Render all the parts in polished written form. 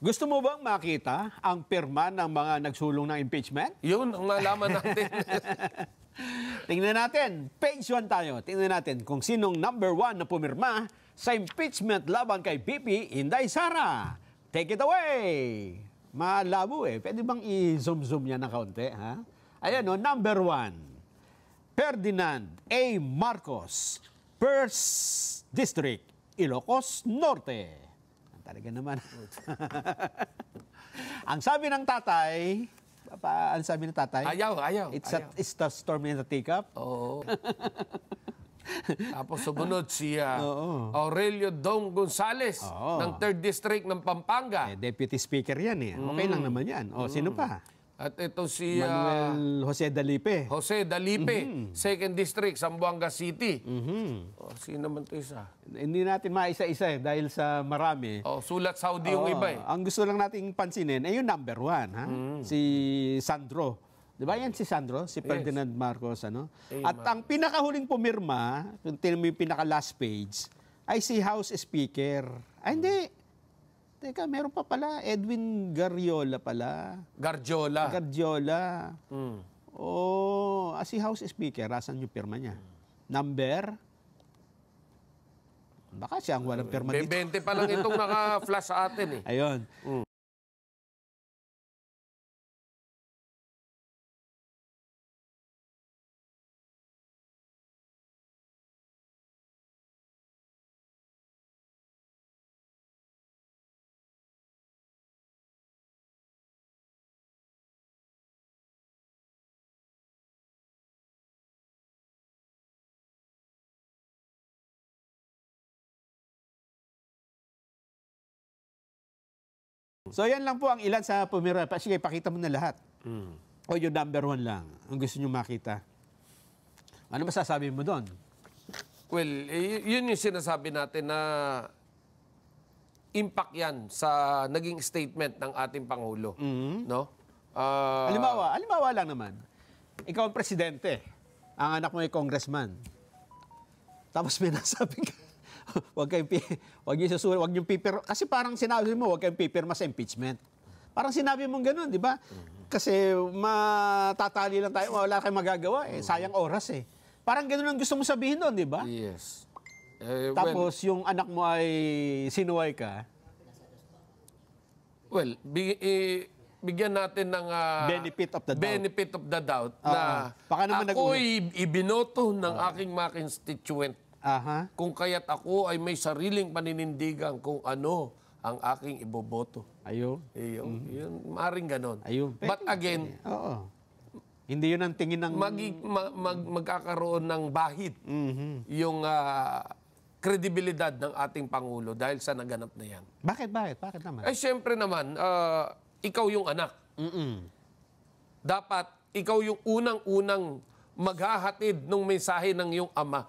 Gusto mo bang makita ang pirma ng mga nagsulong ng impeachment? Yun ang malaman natin. Tingnan natin. Page 1 tayo. Tingnan natin kung sinong number 1 na pumirma sa impeachment laban kay VP Inday Sara. Take it away! Malabo eh. Pwede bang i-zoom-zoom yan na kaunti? Ha? Ayan o, number 1. Ferdinand A. Marcos, 1st District, Ilocos Norte. Talaga naman. Ang sabi ng tatay, ang sabi ng tatay? Ayaw. It's the storm in the teacup? Oo. Tapos sumunod si Aurelio Dong Gonzales ng 3rd District ng Pampanga. Deputy Speaker yan eh. Okay lang naman yan. Sino pa? At ito si Manuel Jose Dalipe. 2nd District, Zamboanga City. Sino naman ito isa? Hindi natin maisa-isa dahil sa marami. Sulat Saudi yung iba eh. Ang gusto lang nating pansinin ay yung number 1, ha? Si Sandro. Di ba yan si Sandro? Si Ferdinand Marcos, ano? At ang pinakahuling pumirma, yung pinaka-last page, ay si House Speaker. Ay, hindi. Teka, meron pa pala. Edwin Garriola pala. Garjola. Si House Speaker. Asan yung pirma niya? Number? Baka siya ang walang pirma dito. 20 pa lang itong naka-flash sa atin eh. Ayun. So, yan lang po ang ilan sa pumirma. Sige, pakita mo na lahat. O yung number 1 lang. Ang gusto nyo makita. Ano masasabi mo doon? Well, yun yung sinasabi natin na impact yan sa naging statement ng ating Pangulo. No? Halimbawa lang naman. Ikaw ang presidente. Ang anak mo ay congressman. Tapos may nasabi ka, wag niyong pipir. Kasi parang sinabi mo, wag kayong pipirma sa impeachment. Parang sinabi mong gano'n, di ba? Kasi matatali lang tayo, wala kayong magagawa. Sayang oras eh. Parang gano'n ang gusto mo sabihin doon, di ba? Yes. Tapos yung anak mo ay sinuway ka. Well, bigyan natin ng benefit of the doubt na ako'y ibinoto ng aking mga constituent. Kung kaya't ako ay may sariling paninindigan kung ano ang aking iboboto. Ayun. Yun, maaaring ganon. Ayun. But again, hindi yun ang tingin ng... magkakaroon ng bahid yung kredibilidad ng ating Pangulo dahil sa naganap na yan. Bakit naman? Ay, siyempre naman, ikaw yung anak. Dapat, ikaw yung unang-unang maghahatid ng mensahe ng iyong ama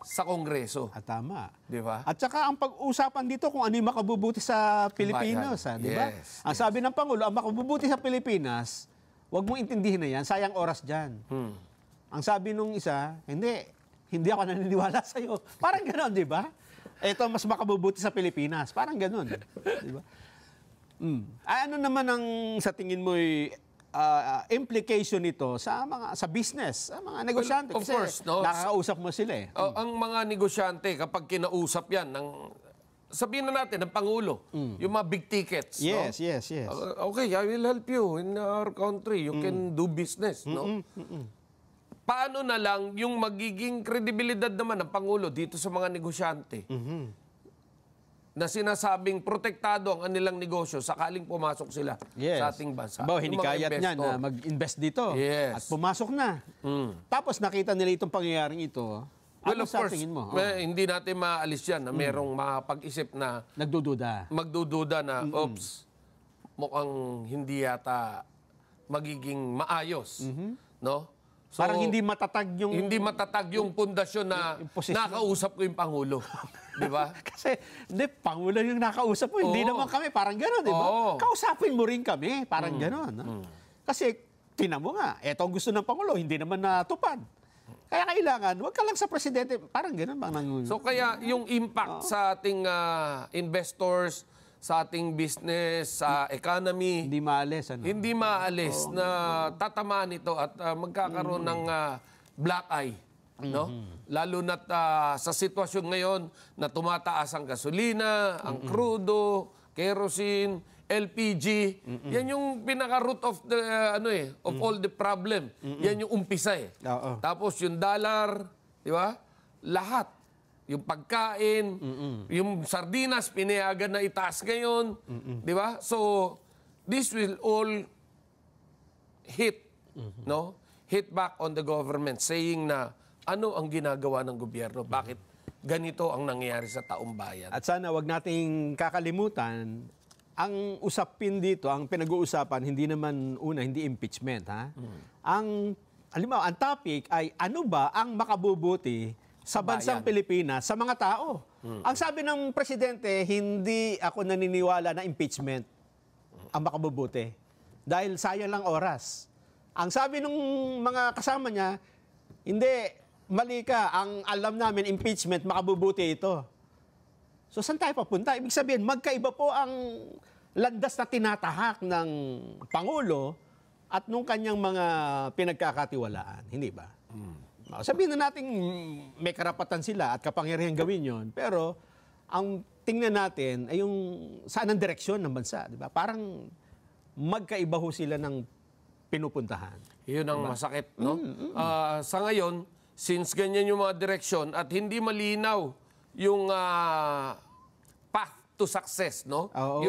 sa Kongreso. Tama. Di ba? At saka ang pag-usapan dito kung ano yung makabubuti sa Pilipinas. Di ba? Ang sabi ng Pangulo, ang makabubuti sa Pilipinas, huwag mong intindihin na yan, sayang oras dyan. Ang sabi nung isa, hindi ako naniniwala sa'yo. Parang gano'n, di ba? Ito mas makabubuti sa Pilipinas. Parang gano'n. Di ba? Ano naman ang sa tingin mo implication nito sa business, sa mga negosyante? Well, of course, no? Nakakausap mo sila eh. Ang mga negosyante, kapag kinausap yan, sabihin na natin, ng Pangulo, yung mga big tickets. Yes. Okay, I will help you in our country. You can do business. No? Paano na lang yung magiging kredibilidad naman ng Pangulo dito sa mga negosyante? Na sinasabing protektado ang kanilang negosyo sakaling pumasok sila sa ating bansa. Hinikayat niya na mag-invest dito at pumasok na. Tapos nakita nila itong pangyayaring ito. Well, of course, hindi natin maalis yan na merong mapag-isip na magdududa na, oops, mukhang hindi yata magiging maayos. No? So, parang hindi matatag yung pundasyon na nakausap ko yung Pangulo. Di ba? Kasi, Pangulo yung nakausap mo. Hindi naman kami. Parang gano'n, di ba? Kausapin mo rin kami. Parang gano'n. Kasi, tinan mo nga, eto ang gusto ng Pangulo, hindi naman natupad. Kaya kailangan, wag ka lang sa presidente. Parang gano'n bang nangyayari? So, kaya yung impact sa ating investors, sa ating business, sa economy, Hindi maalis. Ano? hindi maalis na tatamaan ito at magkakaroon ng black eye. No? Lalo na sa sitwasyon ngayon na tumataas ang gasolina, ang crudo, kerosene, LPG. Yan yung pinaka-root of the of all the problem. Yan yung umpisa eh. Oo. Tapos yung dollar, di ba? Lahat. Yung pagkain, yung sardinas, pinayagan na itaas ngayon. Di ba? So, this will all hit, no? Hit back on the government saying na ano ang ginagawa ng gobyerno? Bakit ganito ang nangyayari sa taong bayan? At sana wag nating kakalimutan, ang usapin dito, ang pinag-uusapan, hindi naman hindi impeachment. Ha? Ang topic ay ano ba ang makabubuti sa bansang Pilipinas, sa mga tao. Ang sabi ng presidente, hindi ako naniniwala na impeachment ang makabubuti. Dahil sayang lang oras. Ang sabi ng mga kasama niya, hindi, mali ka. Ang alam namin, impeachment, makabubuti ito. So saan tayo papunta? Ibig sabihin, magkaiba po ang landas na tinatahak ng Pangulo at nung kanyang mga pinagkakatiwalaan. Hindi ba? Sabihin na natin may karapatan sila at kapangyarihan gawin yon, pero ang tingnan natin ay yung saan ang direksyon ng bansa, di ba? Parang magkaiba ho sila ng pinupuntahan. Yun ang masakit, no? Sa ngayon, since ganyan yung mga direksyon at hindi malinaw yung path to success, no? Oo.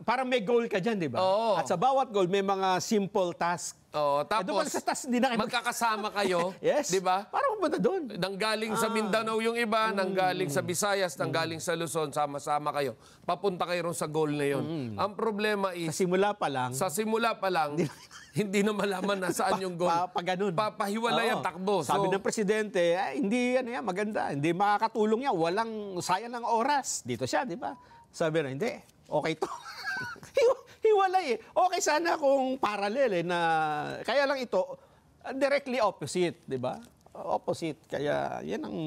Parang may goal ka dyan, di ba? Oo. At sa bawat goal, may mga simple task. Tapos, sa task, hindi na kayo magkakasama kayo, yes. di ba? Parang pumunta doon. Nanggaling sa Mindanao yung iba, nanggaling sa Visayas, nanggaling sa Luzon, sama-sama kayo. Papunta kayo ron sa goal na yun. Ang problema is, Sa simula pa lang, hindi na malaman na saan yung goal. Ganun. Papahiwalay ang takbo. Sabi ng presidente, hindi maganda, hindi makakatulong yan, sayang ng oras. Dito siya, di ba? Sabi na, hindi, okay to. Hiwalay eh. Okay sana kung parallel na kaya lang ito directly opposite, 'di ba? Opposite. Kaya 'yan ang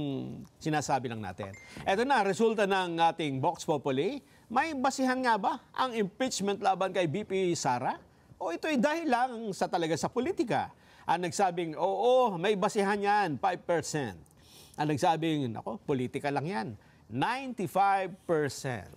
sinasabi lang natin. Ito na resulta ng ating Vox Populi. May basihan nga ba ang impeachment laban kay VP Sara? O ito'y dahil lang sa politika? Ang nagsabing, oo, may basihan yan, 5%. Ang nagsabing, politika lang yan, 95%.